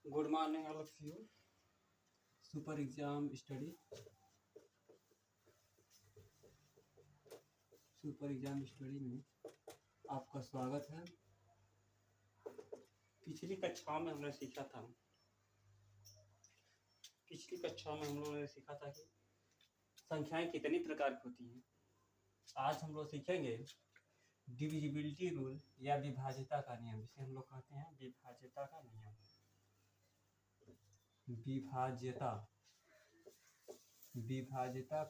Good morning all of you. Super exam study में आपका स्वागत है। पिछली कक्षाओं में हमने सीखा था हम लोगों ने सीखा था कि संख्याएं कितनी प्रकार की होती हैं। आज हम लोग सीखेंगे डिविजिबिलिटी रूल या विभाज्यता का नियम, जिसे हम लोग कहते हैं विभाज्यता का नियम। विभाज्यता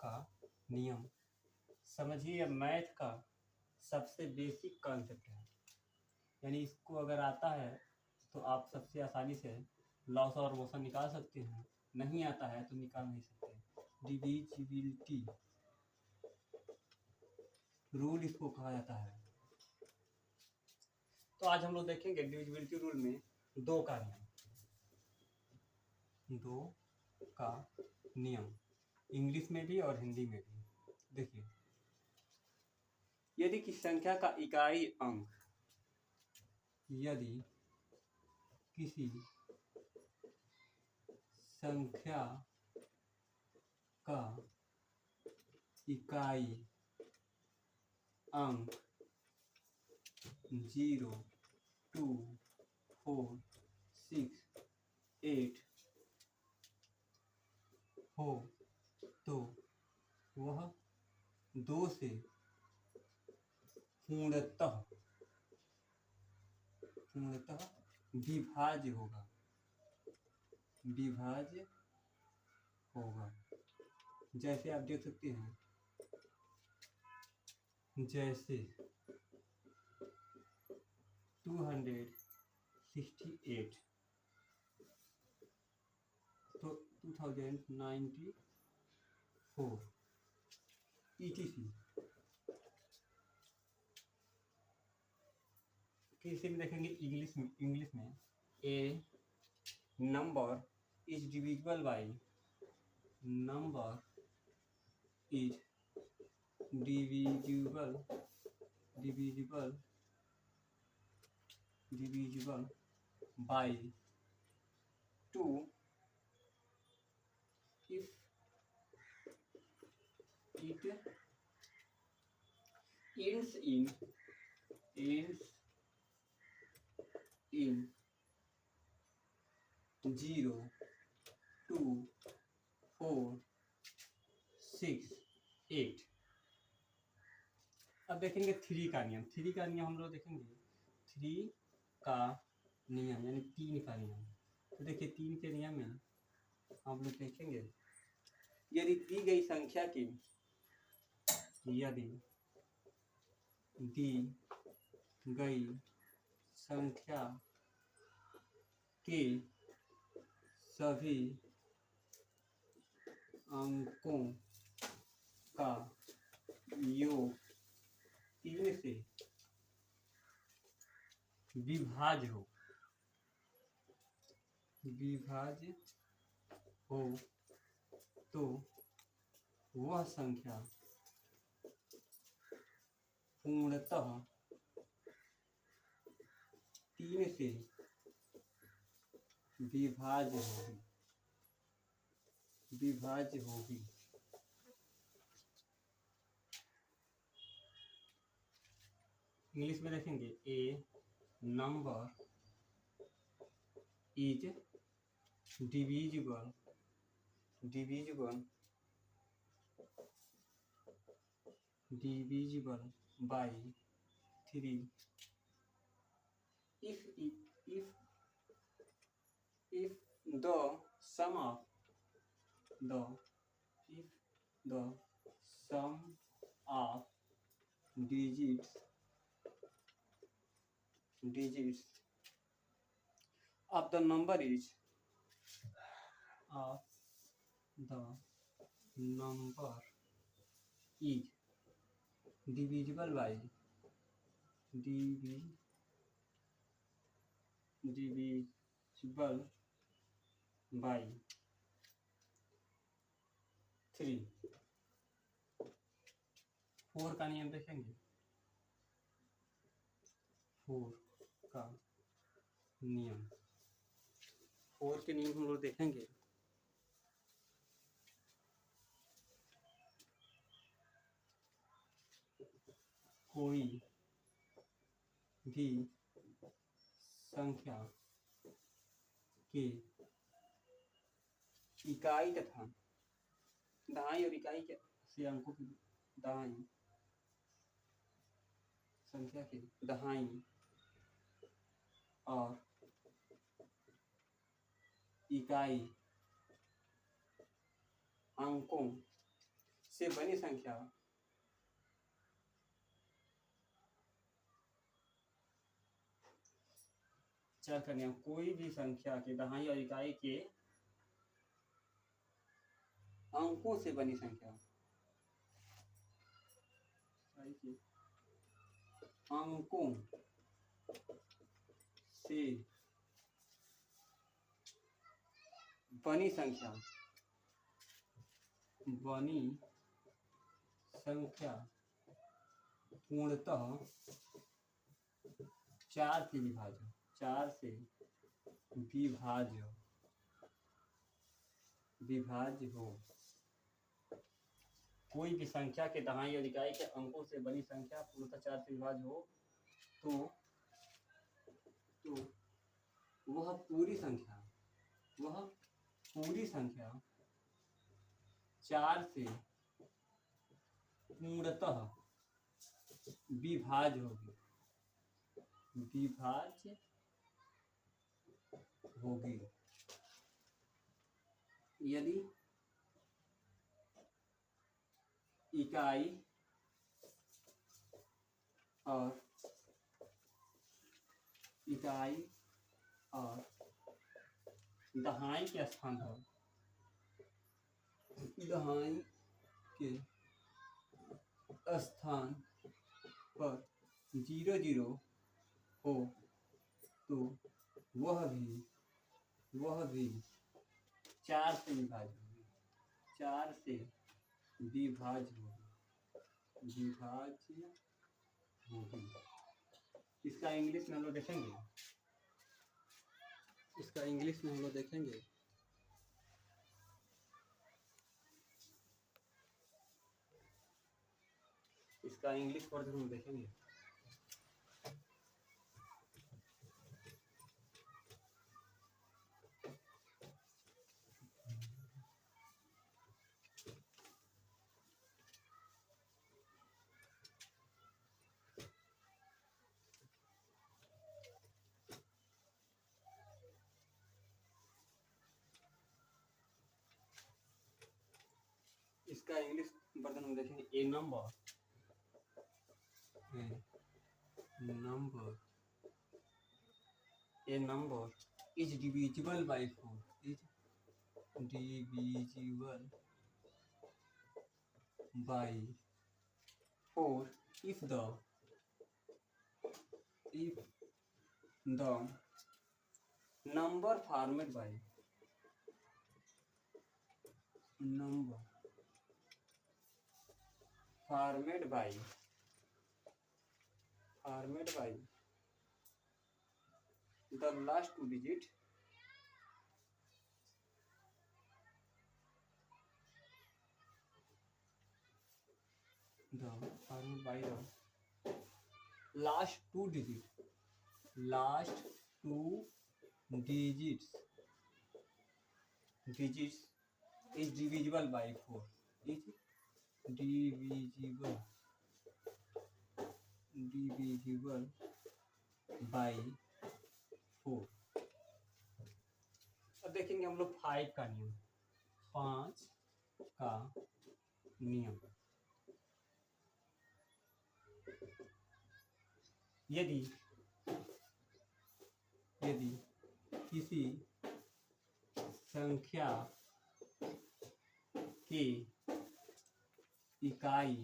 का नियम समझिए, मैथ का सबसे बेसिक कॉन्सेप्ट है। यानी इसको अगर आता है तो आप सबसे आसानी से लॉस और मोशन निकाल सकते हैं, नहीं आता है तो निकाल नहीं सकते। डिविजिबिलिटी रूल इसको कहा जाता है। तो आज हम लोग देखेंगे डिविजिबिलिटी रूल में दो का नियम, इंग्लिश में भी और हिंदी में भी। देखिए, यदि किसी संख्या का इकाई अंक इकाई अंक 0, 2, 4, 6, 8 हो तो वह 2 से पूर्णतः विभाज्य होगा। जैसे आप देख सकते हैं, जैसे 268 तो 2094 ETC। किसी में देखेंगे इंग्लिश में a number is divisible by by 2 if it ends in 0, 2, 4, 6, 8। अब देखेंगे 3 का नियम। हम लोग देखेंगे 3 का नियम यानी 3 का नियम। तो देखिए, 3 के नियम में हम लोग देखेंगे, यदि दी गई संख्या के सभी अंकों का योग 3 से विभाज्य हो तो वह संख्या पूर्णतः 3 से विभाज्य होगी। इंग्लिश में देखेंगे, a number is divisible by 3 if the sum of digits of the number is divisible by 3। 4 का नियम देखेंगे। 4 का नियम फोर के नियम हम लोग देखेंगे। कोई भी संख्या के इकाई तथा दहाई और इकाई के से अंकों की दहाई संख्या के दहाई और इकाई अंकों से बनी संख्या चल करने कोई भी संख्या के दहाई और इकाई के अंकों से बनी संख्या अंकों से बनी संख्या पूर्णतः 4 से विभाज्य हो। कोई भी संख्या के दहाई और इकाई के अंकों से बनी संख्या पूर्णतः 4 से विभाज्य हो तो वह पूरी संख्या 4 से पूर्णतः विभाज्य होगी यदि इकाई और दहाई के स्थान पर 0 0 हो तो वह भी 4 से विभाज्य होगी। इसका इंग्लिश में हम लोग देखेंगे। इसका इंग्लिश वर्जन हम देखेंगे। इसका इंग्लिश वर्जन हम देखेंगे। A number is divisible by 4 if the number formed by 'the last two digit last two digits is divisible by 4 अब देखेंगे हम लोग 5 का नियम। यदि किसी संख्या के इकाई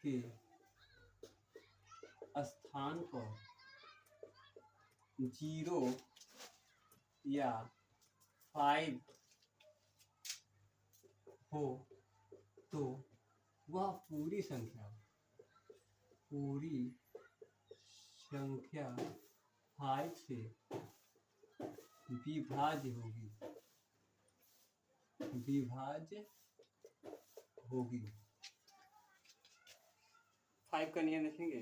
के स्थान पर 0 या 5 हो तो वह पूरी संख्या 5 से विभाज्य होगी, विभाज्य होगी। 5 का नियम देखेंगे।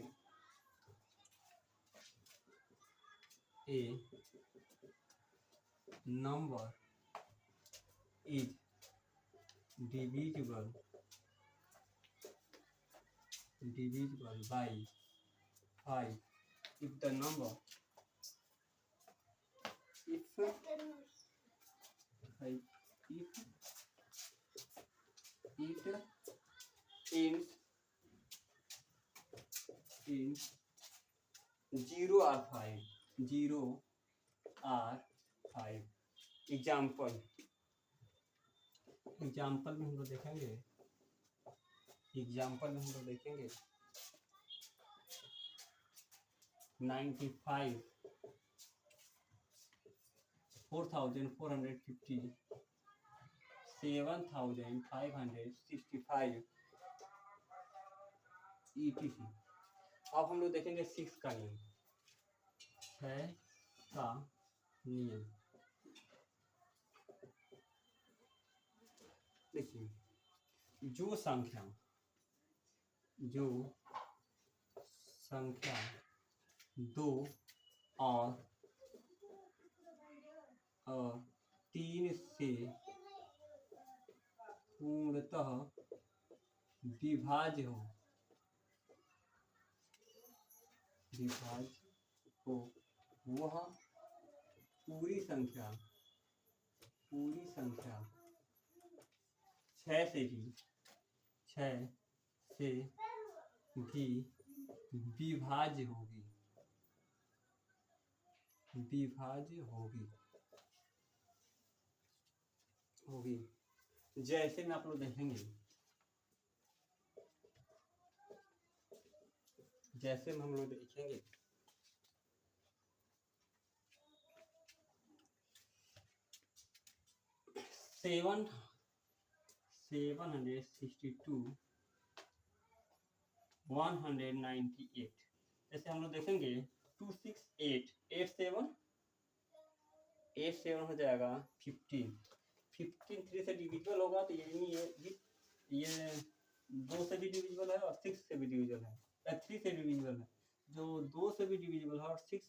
A number is divisible by 5 if the number if it ends in 0 or 5, 0 or 5। Example में हम लोग देखेंगे, एग्जाम्पल में हम लोग देखेंगे 95 4450 7565 etc। अब हम लोग देखेंगे 6 का नियम, 6 का नियम। देखिए, जो संख्या 2 और 3 से पूर्णतः विभाज्य हो वह पूरी संख्या 6 से भी विभाज्य होगी। जैसे में आप लोग देखेंगे, जैसे में हम लोग देखेंगे 762 198। जैसे हम लोग देखेंगे 268 87 हो जाएगा 15 3 से डिविजिबल होगा, तो ये 2 से भी डिविजिबल है और 6 से भी डिविजिबल है, 3 से डिविजिबल है। जो 2 से भी डिविजिबल है और 3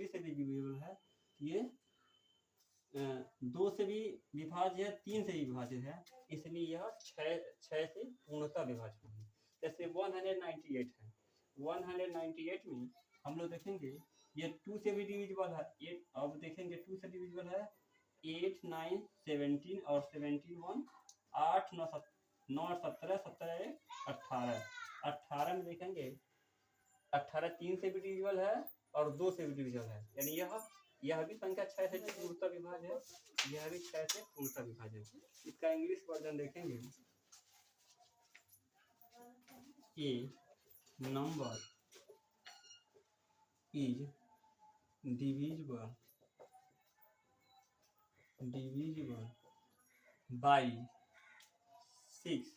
से भी डिविजिबल है, ये 2 से भी विभाज्य है, 3 से भी विभाजित है, इसलिए यह 6 से पूर्णतः विभाजित होगी। जैसे 198 है, 198 में हम लोग देखेंगे ये 2 से भी डिविजिबल है। अब देखेंगे 2 से डिविजिबल है 8 9 17 और 17 1 8 9 17 17 18 18 में देखेंगे 18 3 से भी डिविजिबल है और 2 से भी डिविजिबल है, यानी यह भी संख्या 6 से पूर्णतः विभाज्य है, यह भी 6 से पूर्णतः विभाज्य है। इसका इंग्लिश वर्जन देखेंगे। A number is divisible by 6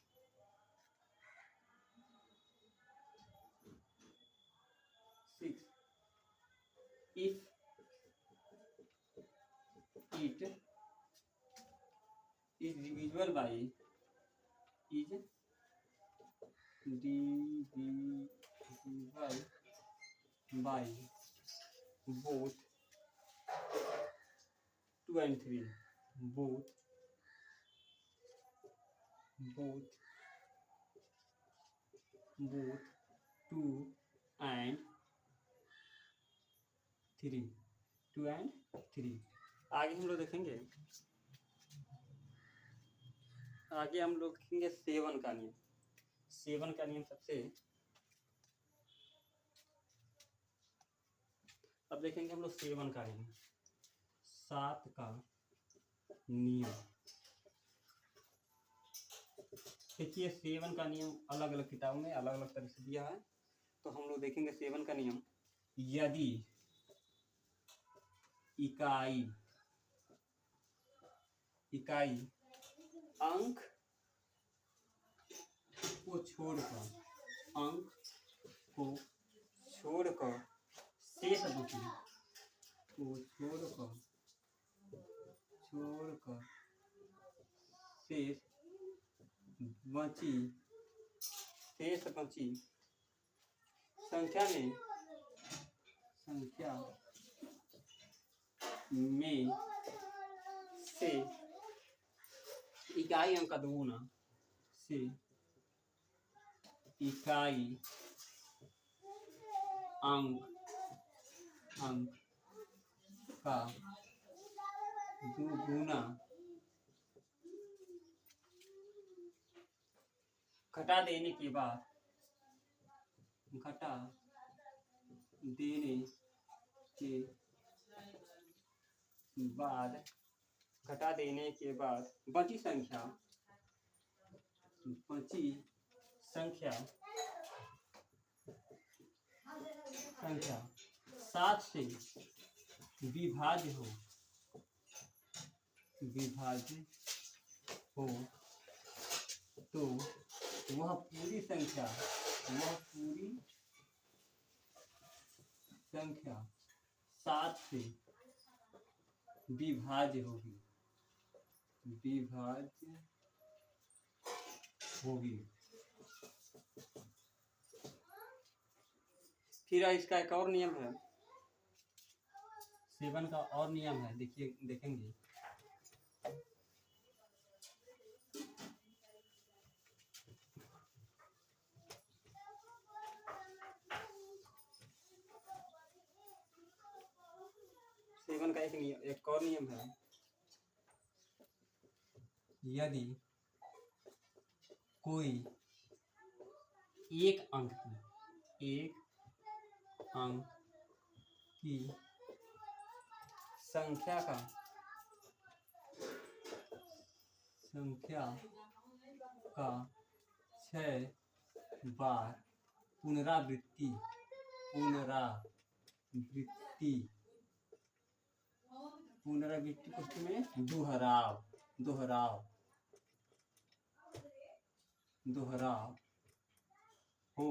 if it is divisible by both 2 and 3, both 2 and 3, 2 and 3। आगे हम लोग देखेंगे, 7 का नियम। 7 का नियम सबसे, अब देखेंगे हम लोग 7 का नियम, 7 का नियम। देखिए 7 का नियम अलग अलग किताबों में अलग अलग तरह से दिया है, तो हम लोग देखेंगे 7 का नियम। यदि इकाई अंक को छोड़कर शेष बची शेष बची संख्या में से इकाई अंक का दुगुना से इकाई अंक का दुगुना घटा देने के बाद बची संख्या 7 से विभाज्य हो तो वह पूरी संख्या 7 से विभाज्य होगी फिर इसका एक और नियम है, 7 का और नियम है, देखेंगे। सेवन का एक और नियम है, यदि कोई एक अंक की संख्या का 6 बार पुनरावृत्ति पुष्टि में दोहराव हो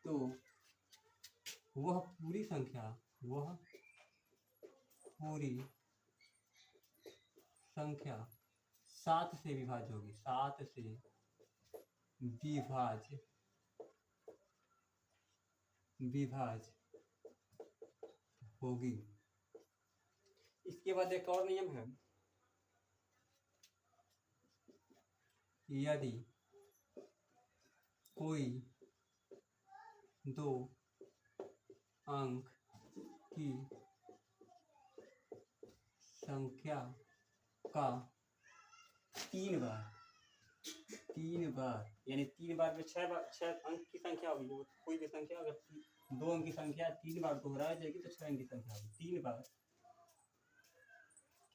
तो वह पूरी संख्या 7 से विभाज्य होगी 7 से विभाज्य होगी। इसके बाद एक और नियम है, यदि कोई 2 अंक की संख्या का 3 बार यानी 3 बार में 6 अंक की संख्या होगी। कोई भी संख्या अगर 2 अंक की संख्या 3 बार दोहराई जाएगी तो 6 अंक की संख्या होगी। 3 बार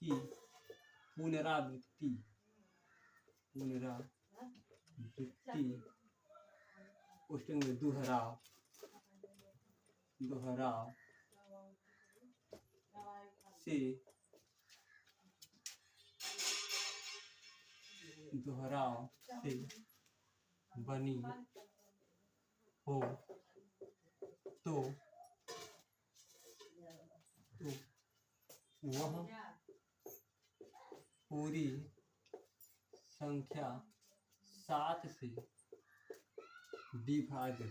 की पुनरावृत्ति पुष्टि में दोहराव से बनी हो तो वह पूरी संख्या 7 से विभाज्य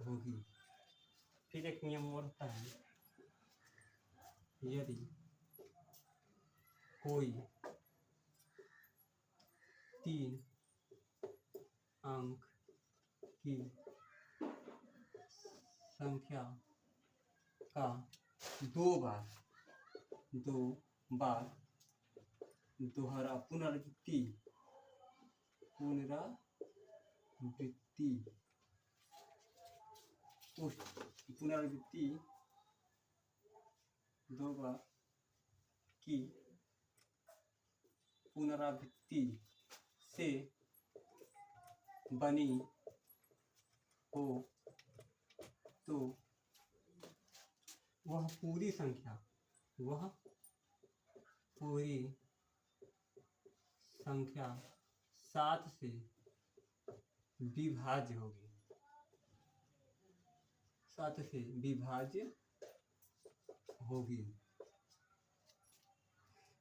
होगी। फिर एक नियम और होता है, यदि कोई 3 अंक की संख्या का 2 बार दोहरा पुनरावृत्ति 2 बार की पुनरावृत्ति से बनी हो तो वह पूरी संख्या 7 से विभाज्य होगी 7 से विभाज्य होगी।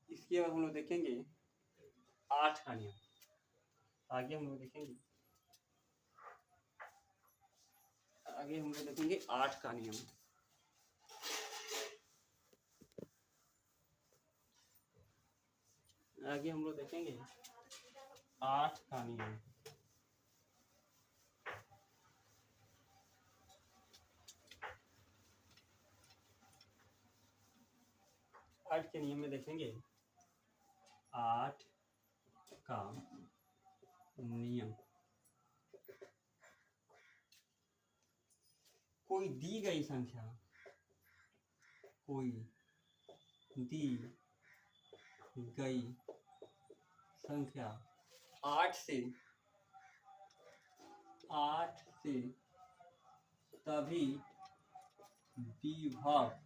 इसके बाद हम लोग देखेंगे 8 का नियम। आगे हम लोग देखेंगे 8 का नियम। आगे हम लोग देखेंगे 8 का नियम। आठ के नियम में देखेंगे 8 का नियम। कोई दी गई संख्या, कोई दी गई संख्या 8 से तभी विभक्त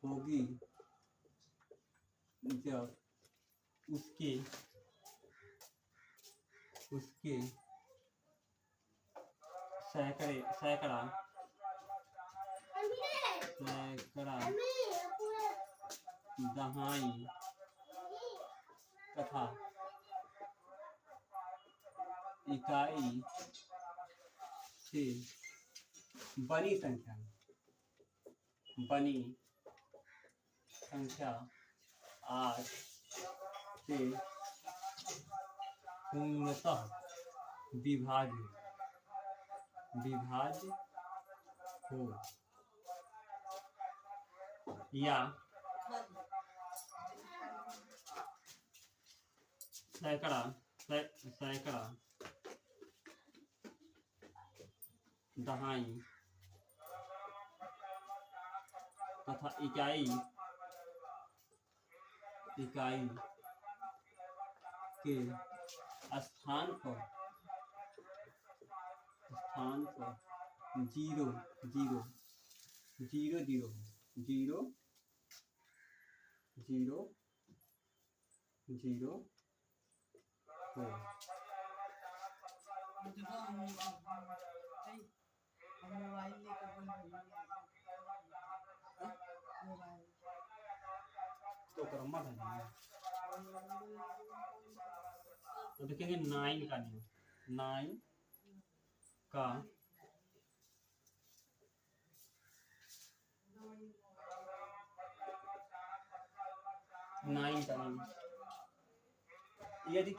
होगी जब उसके सैकड़ा दहाई तथा इकाई से बनी संख्या 8 से पूर्णतः विभाज्य हो या सैकड़ा दहाई तथा इकाई के स्थान पर 0 हो। तो क्रम है तो देखेंगे 9 का नियम। 9 का नियम। यदि